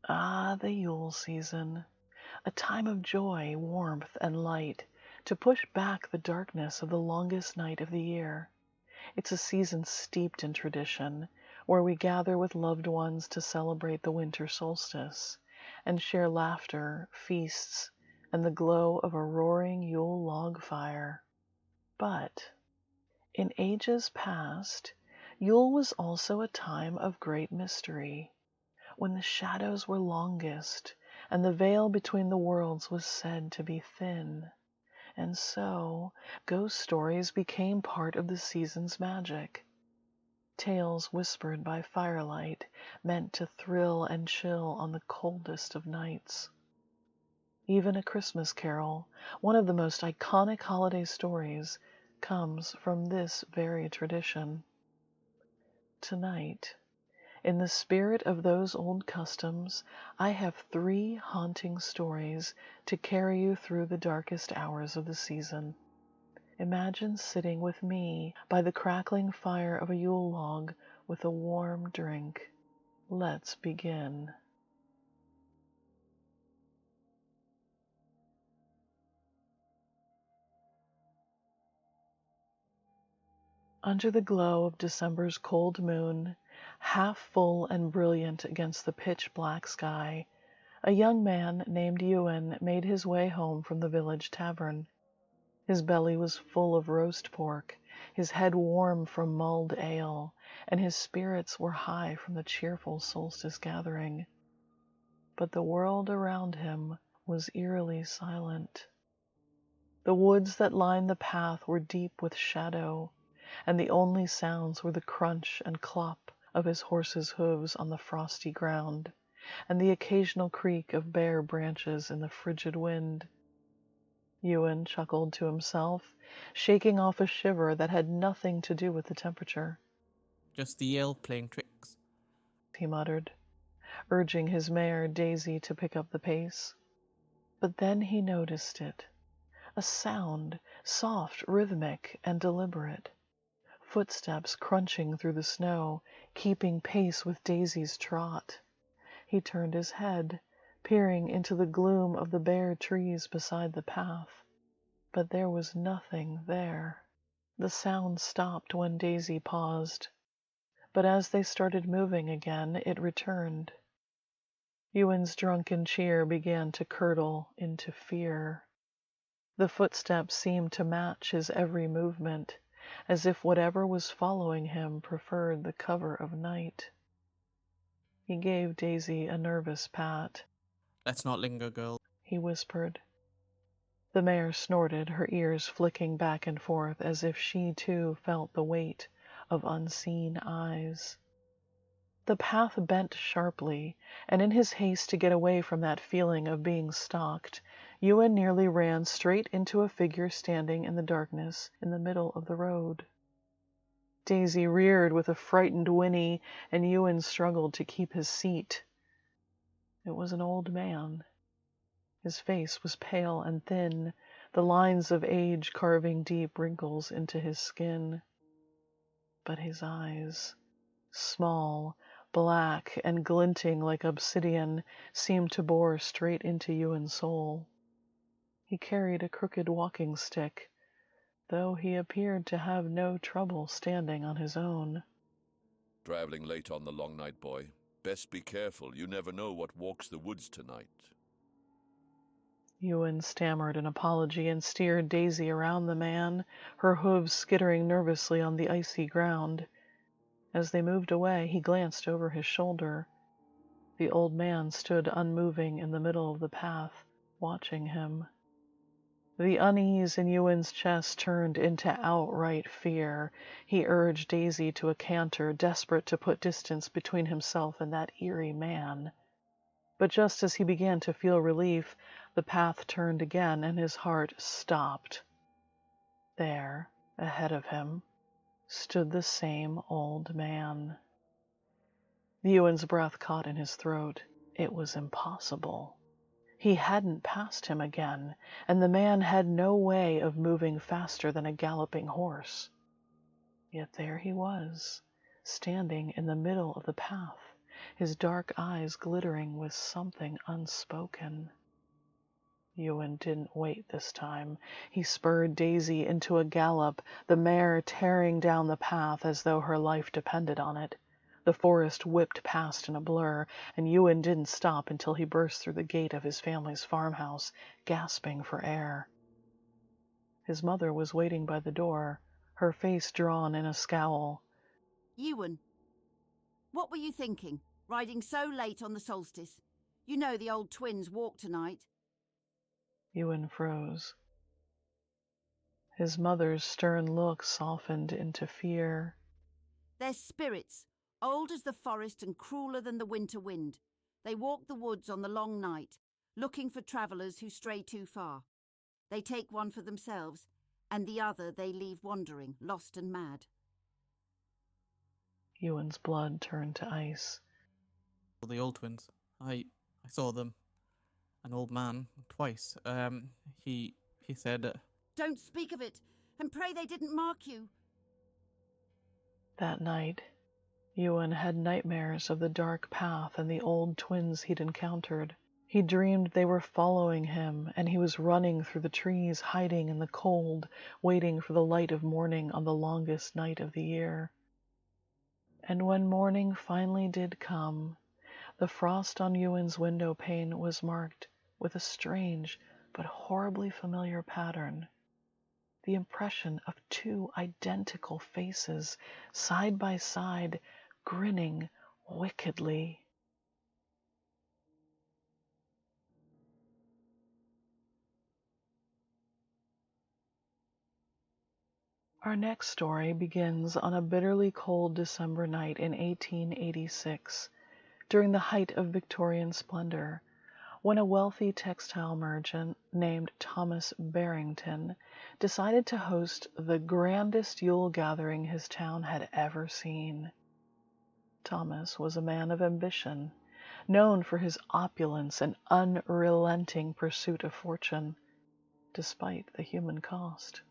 Ah, the Yule season, a time of joy, warmth, and light, to push back the darkness of the longest night of the year. It's a season steeped in tradition, where we gather with loved ones to celebrate the winter solstice, and share laughter, feasts, and the glow of a roaring Yule log fire. But in ages past, Yule was also a time of great mystery, when the shadows were longest, and the veil between the worlds was said to be thin. And so, ghost stories became part of the season's magic. Tales whispered by firelight, meant to thrill and chill on the coldest of nights. Even A Christmas Carol, one of the most iconic holiday stories, comes from this very tradition. Tonight, in the spirit of those old customs, I have 3 haunting stories to carry you through the darkest hours of the season. Imagine sitting with me by the crackling fire of a Yule log with a warm drink. Let's begin. Under the glow of December's cold moon, half full and brilliant against the pitch-black sky, a young man named Ewan made his way home from the village tavern. His belly was full of roast pork, his head warm from mulled ale, and his spirits were high from the cheerful solstice gathering. But the world around him was eerily silent. The woods that lined the path were deep with shadow, and the only sounds were the crunch and clop of his horse's hooves on the frosty ground, and the occasional creak of bare branches in the frigid wind. Ewan chuckled to himself, shaking off a shiver that had nothing to do with the temperature. Just the Yale playing tricks. He muttered, urging his mare Daisy to pick up the pace. But then he noticed it. A sound, soft, rhythmic, and deliberate. Footsteps crunching through the snow, keeping pace with Daisy's trot. He turned his head, peering into the gloom of the bare trees beside the path. But there was nothing there. The sound stopped when Daisy paused, but as they started moving again, it returned. Ewan's drunken cheer began to curdle into fear. The footsteps seemed to match his every movement, as if whatever was following him preferred the cover of night. He gave Daisy a nervous pat. Let's not linger, girl. He whispered. The mare snorted, her ears flicking back and forth as if she too felt the weight of unseen eyes. The path bent sharply, and in his haste to get away from that feeling of being stalked, Ewan nearly ran straight into a figure standing in the darkness in the middle of the road. Daisy reared with a frightened whinny, and Ewan struggled to keep his seat. It was an old man. His face was pale and thin, the lines of age carving deep wrinkles into his skin. But his eyes, small, black, and glinting like obsidian, seemed to bore straight into Ewan's soul. He carried a crooked walking stick, though he appeared to have no trouble standing on his own. Traveling late on the long night, boy. Best be careful. You never know what walks the woods tonight. Ewan stammered an apology and steered Daisy around the man, her hooves skittering nervously on the icy ground. As they moved away, he glanced over his shoulder. The old man stood unmoving in the middle of the path, watching him. The unease in Ewan's chest turned into outright fear. He urged Daisy to a canter, desperate to put distance between himself and that eerie man. But just as he began to feel relief, the path turned again and his heart stopped. There, ahead of him, stood the same old man. Ewan's breath caught in his throat. It was impossible. He hadn't passed him again, and the man had no way of moving faster than a galloping horse. Yet there he was, standing in the middle of the path, his dark eyes glittering with something unspoken. Ewan didn't wait this time. He spurred Daisy into a gallop, the mare tearing down the path as though her life depended on it. The forest whipped past in a blur, and Ewan didn't stop until he burst through the gate of his family's farmhouse, gasping for air. His mother was waiting by the door, her face drawn in a scowl. Ewan, what were you thinking, riding so late on the solstice? You know the old twins walk tonight. Ewan froze. His mother's stern look softened into fear. They're spirits, old as the forest and crueler than the winter wind. They walk the woods on the long night, looking for travellers who stray too far. They take one for themselves, and the other they leave wandering, lost and mad. Ewan's blood turned to ice. The old twins. I saw them. An old man, twice. He said... Don't speak of it, and pray they didn't mark you. That night, Ewan had nightmares of the dark path and the old twins he'd encountered. He dreamed they were following him, and he was running through the trees, hiding in the cold, waiting for the light of morning on the longest night of the year. And when morning finally did come, the frost on Ewan's window pane was marked with a strange but horribly familiar pattern. The impression of two identical faces, side by side, grinning wickedly. Our next story begins on a bitterly cold December night in 1886, during the height of Victorian splendor, when a wealthy textile merchant named Thomas Barrington decided to host the grandest Yule gathering his town had ever seen. Thomas was a man of ambition, known for his opulence and unrelenting pursuit of fortune, despite the human cost.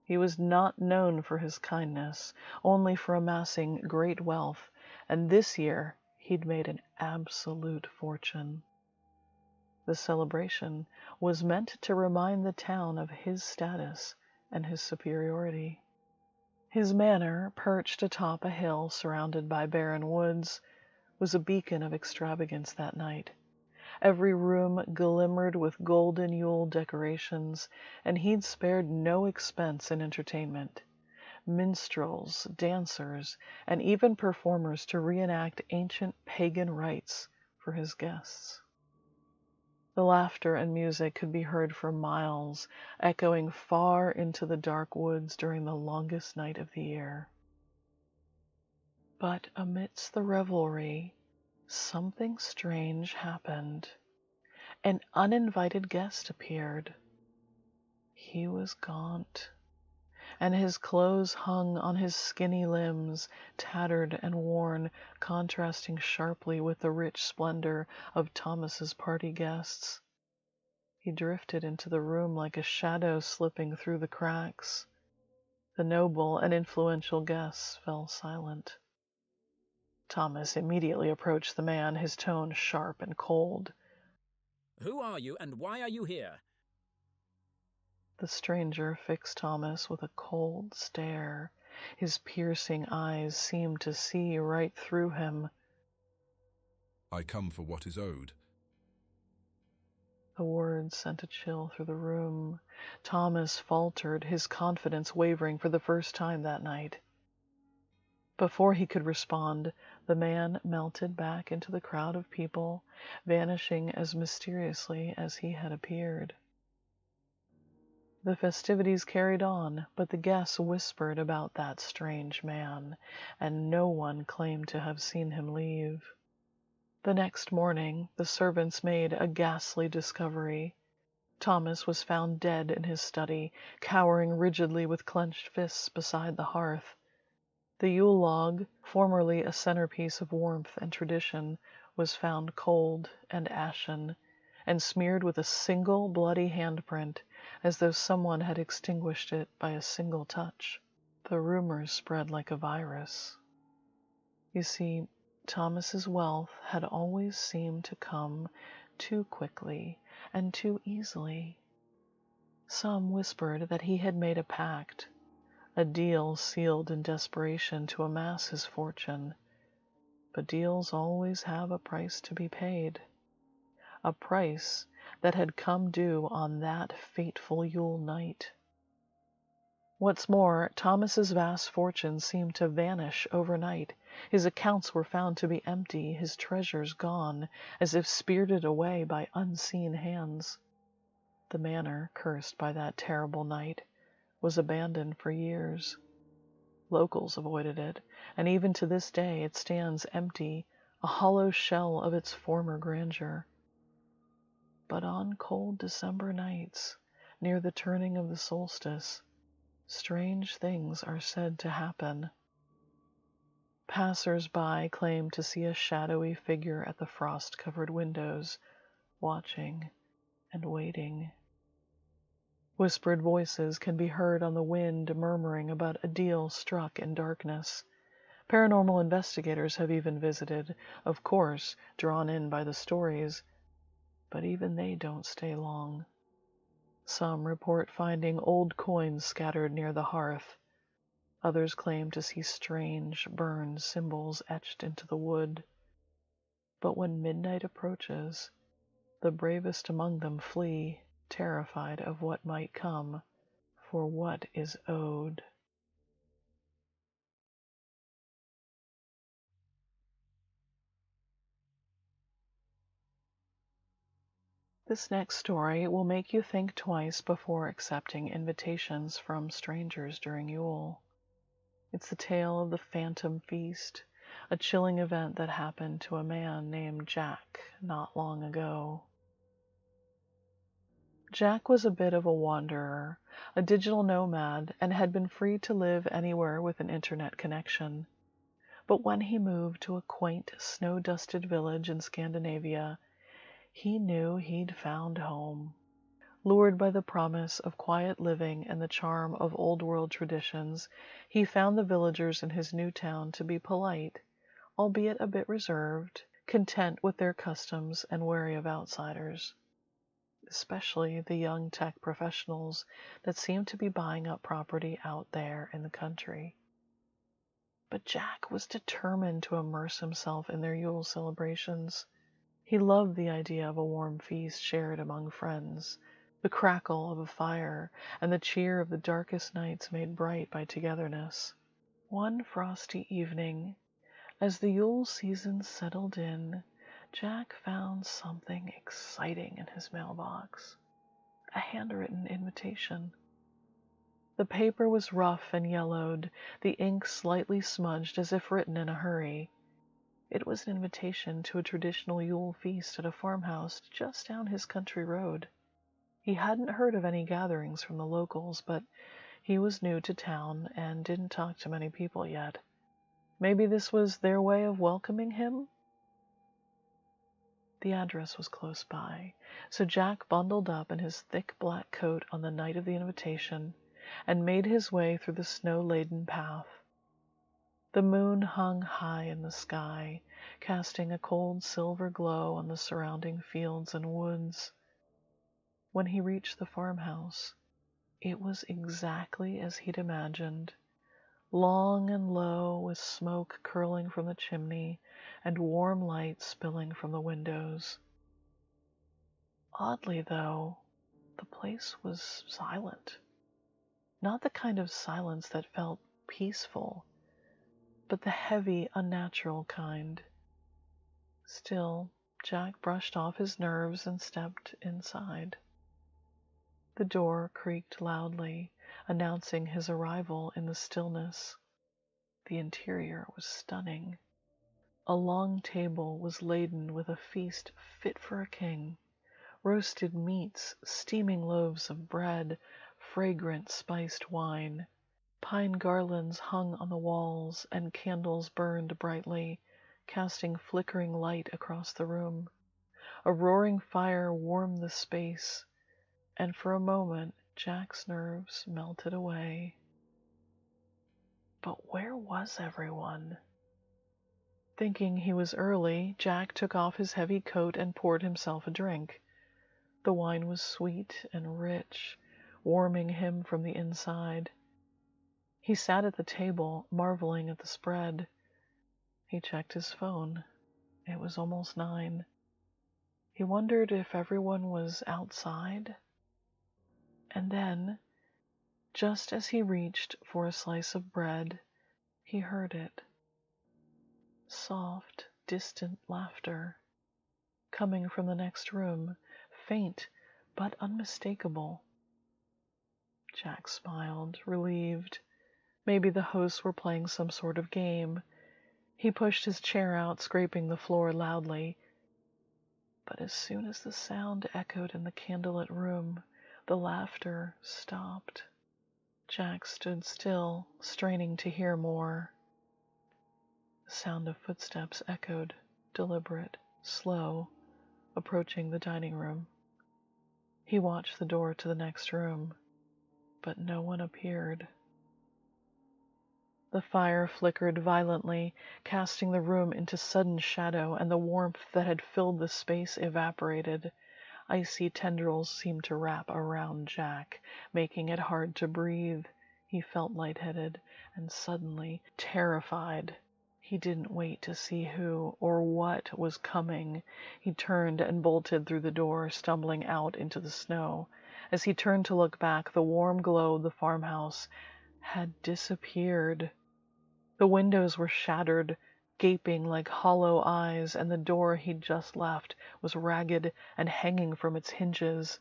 He was not known for his kindness, only for amassing great wealth, and this year he'd made an absolute fortune. The celebration was meant to remind the town of his status and his superiority. His manor, perched atop a hill surrounded by barren woods, was a beacon of extravagance that night. Every room glimmered with golden Yule decorations, and he'd spared no expense in entertainment. Minstrels, dancers, and even performers to reenact ancient pagan rites for his guests. The laughter and music could be heard for miles, echoing far into the dark woods during the longest night of the year. But amidst the revelry, something strange happened. An uninvited guest appeared. He was gaunt, and his clothes hung on his skinny limbs, tattered and worn, contrasting sharply with the rich splendor of Thomas's party guests. He drifted into the room like a shadow slipping through the cracks. The noble and influential guests fell silent. Thomas immediately approached the man, his tone sharp and cold. "Who are you, and why are you here?" The stranger fixed Thomas with a cold stare. His piercing eyes seemed to see right through him. "I come for what is owed." The words sent a chill through the room. Thomas faltered, his confidence wavering for the first time that night. Before he could respond, the man melted back into the crowd of people, vanishing as mysteriously as he had appeared. The festivities carried on, but the guests whispered about that strange man, and no one claimed to have seen him leave. The next morning, the servants made a ghastly discovery. Thomas was found dead in his study, cowering rigidly with clenched fists beside the hearth. The Yule log, formerly a centerpiece of warmth and tradition, was found cold and ashen, and smeared with a single bloody handprint, as though someone had extinguished it by a single touch. The rumors spread like a virus. You see, Thomas's wealth had always seemed to come too quickly and too easily. Some whispered that he had made a pact, a deal sealed in desperation to amass his fortune. But deals always have a price to be paid, a price that had come due on that fateful Yule night. What's more, Thomas's vast fortune seemed to vanish overnight. His accounts were found to be empty, his treasures gone, as if spirited away by unseen hands. The manor, cursed by that terrible night, was abandoned for years. Locals avoided it, and even to this day it stands empty, a hollow shell of its former grandeur. But on cold December nights, near the turning of the solstice, strange things are said to happen. Passers-by claim to see a shadowy figure at the frost-covered windows, watching and waiting. Whispered voices can be heard on the wind murmuring about a deal struck in darkness. Paranormal investigators have even visited, of course, drawn in by the stories, but even they don't stay long. Some report finding old coins scattered near the hearth. Others claim to see strange, burned symbols etched into the wood. But when midnight approaches, the bravest among them flee, terrified of what might come, for what is owed. This next story will make you think twice before accepting invitations from strangers during Yule. It's the tale of the Phantom Feast, a chilling event that happened to a man named Jack not long ago. Jack was a bit of a wanderer, a digital nomad, and had been free to live anywhere with an internet connection. But when he moved to a quaint, snow-dusted village in Scandinavia, he knew he'd found home. Lured by the promise of quiet living and the charm of old-world traditions, he found the villagers in his new town to be polite, albeit a bit reserved, content with their customs and wary of outsiders, especially the young tech professionals that seemed to be buying up property out there in the country. But Jack was determined to immerse himself in their Yule celebrations. He loved the idea of a warm feast shared among friends, the crackle of a fire, and the cheer of the darkest nights made bright by togetherness. One frosty evening, as the Yule season settled in, Jack found something exciting in his mailbox. A handwritten invitation. The paper was rough and yellowed, the ink slightly smudged as if written in a hurry. It was an invitation to a traditional Yule feast at a farmhouse just down his country road. He hadn't heard of any gatherings from the locals, but he was new to town and didn't talk to many people yet. Maybe this was their way of welcoming him? The address was close by, so Jack bundled up in his thick black coat on the night of the invitation and made his way through the snow-laden path. The moon hung high in the sky, casting a cold silver glow on the surrounding fields and woods. When he reached the farmhouse, it was exactly as he'd imagined, long and low, with smoke curling from the chimney and warm light spilling from the windows. Oddly, though, the place was silent. Not the kind of silence that felt peaceful, but the heavy, unnatural kind. Still, Jack brushed off his nerves and stepped inside. The door creaked loudly, announcing his arrival in the stillness. The interior was stunning. A long table was laden with a feast fit for a king. Roasted meats, steaming loaves of bread, fragrant spiced wine. Pine garlands hung on the walls, and candles burned brightly, casting flickering light across the room. A roaring fire warmed the space, and for a moment Jack's nerves melted away. But where was everyone? Thinking he was early, Jack took off his heavy coat and poured himself a drink. The wine was sweet and rich, warming him from the inside. He sat at the table, marveling at the spread. He checked his phone. It was almost 9. He wondered if everyone was outside. And then, just as he reached for a slice of bread, he heard it. Soft, distant laughter, coming from the next room, faint but unmistakable. Jack smiled, relieved. Maybe the hosts were playing some sort of game. He pushed his chair out, scraping the floor loudly. But as soon as the sound echoed in the candlelit room, the laughter stopped. Jack stood still, straining to hear more. The sound of footsteps echoed, deliberate, slow, approaching the dining room. He watched the door to the next room, but no one appeared. The fire flickered violently, casting the room into sudden shadow, and the warmth that had filled the space evaporated. Icy tendrils seemed to wrap around Jack, making it hard to breathe. He felt lightheaded and suddenly terrified. He didn't wait to see who or what was coming. He turned and bolted through the door, stumbling out into the snow. As he turned to look back, the warm glow of the farmhouse had disappeared. The windows were shattered, gaping like hollow eyes, and the door he'd just left was ragged and hanging from its hinges.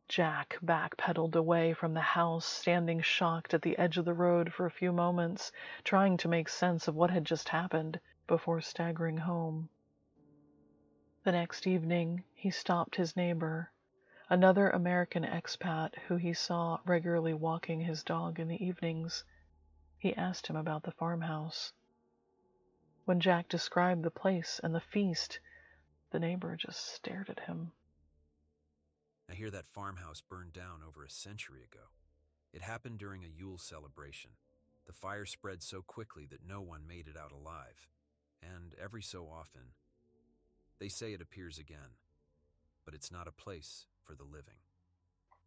Jack backpedaled away from the house, standing shocked at the edge of the road for a few moments, trying to make sense of what had just happened before staggering home. The next evening, he stopped his neighbor, another American expat who he saw regularly walking his dog in the evenings. He asked him about the farmhouse. When Jack described the place and the feast, the neighbor just stared at him. I hear that farmhouse burned down over a century ago. It happened during a Yule celebration. The fire spread so quickly that no one made it out alive. And every so often, they say it appears again. But it's not a place for the living.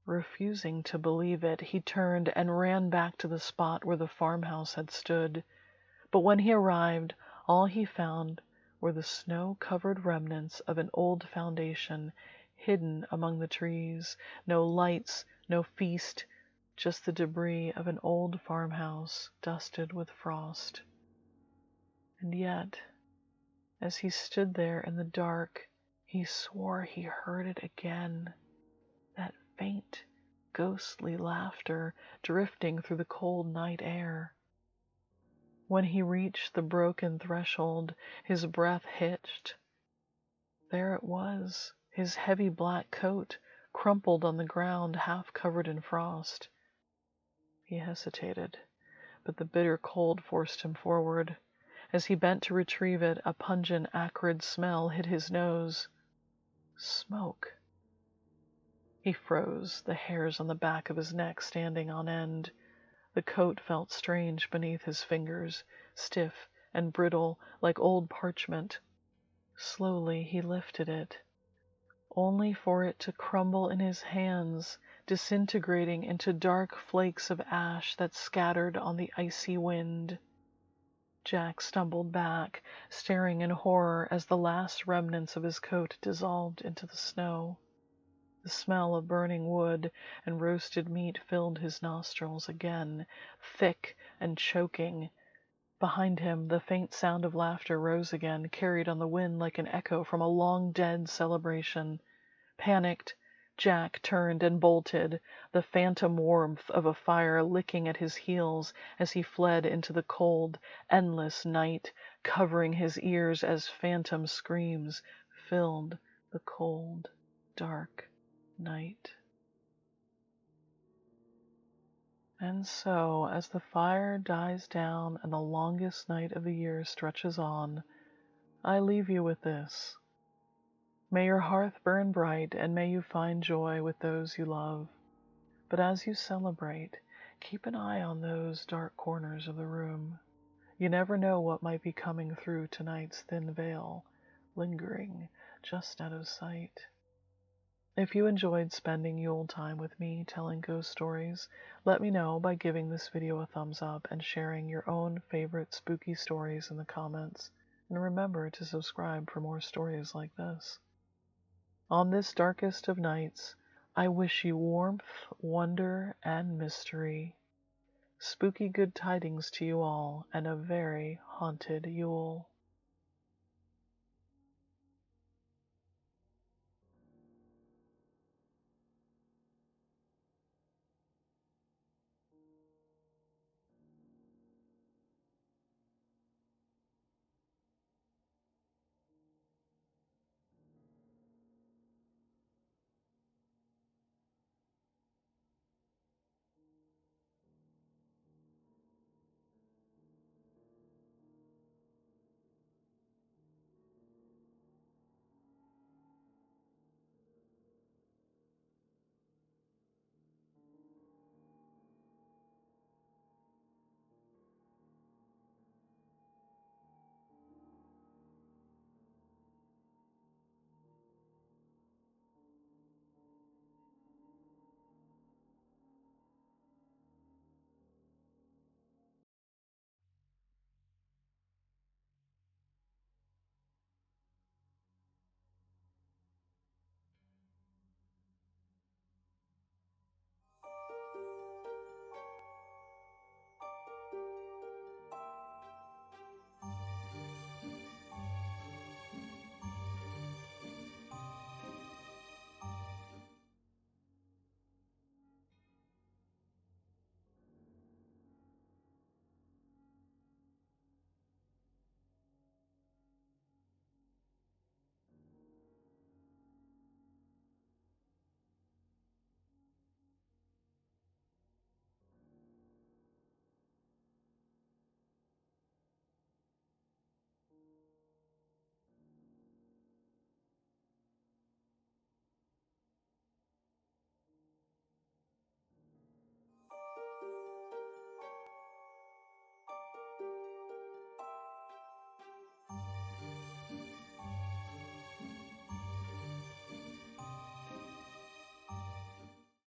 Refusing to believe it, he turned and ran back to the spot where the farmhouse had stood. But when he arrived, all he found were the snow-covered remnants of an old foundation hidden among the trees. No lights, no feast, just the debris of an old farmhouse dusted with frost. And yet, as he stood there in the dark, he swore he heard it again. That faint, ghostly laughter drifting through the cold night air. When he reached the broken threshold, his breath hitched. There it was, his heavy black coat, crumpled on the ground, half covered in frost. He hesitated, but the bitter cold forced him forward. As he bent to retrieve it, a pungent, acrid smell hit his nose. Smoke. He froze, the hairs on the back of his neck standing on end. The coat felt strange beneath his fingers, stiff and brittle like old parchment. Slowly he lifted it, only for it to crumble in his hands, disintegrating into dark flakes of ash that scattered on the icy wind. Jack stumbled back, staring in horror as the last remnants of his coat dissolved into the snow. The smell of burning wood and roasted meat filled his nostrils again, thick and choking. Behind him, the faint sound of laughter rose again, carried on the wind like an echo from a long-dead celebration. Panicked, Jack turned and bolted, the phantom warmth of a fire licking at his heels as he fled into the cold, endless night, covering his ears as phantom screams filled the cold, dark night. And so, as the fire dies down and the longest night of the year stretches on, I leave you with this. May your hearth burn bright, and may you find joy with those you love. But as you celebrate, keep an eye on those dark corners of the room. You never know what might be coming through tonight's thin veil, lingering just out of sight. If you enjoyed spending Yule time with me telling ghost stories, let me know by giving this video a thumbs up and sharing your own favorite spooky stories in the comments. And remember to subscribe for more stories like this. On this darkest of nights, I wish you warmth, wonder, and mystery. Spooky good tidings to you all, and a very haunted Yule.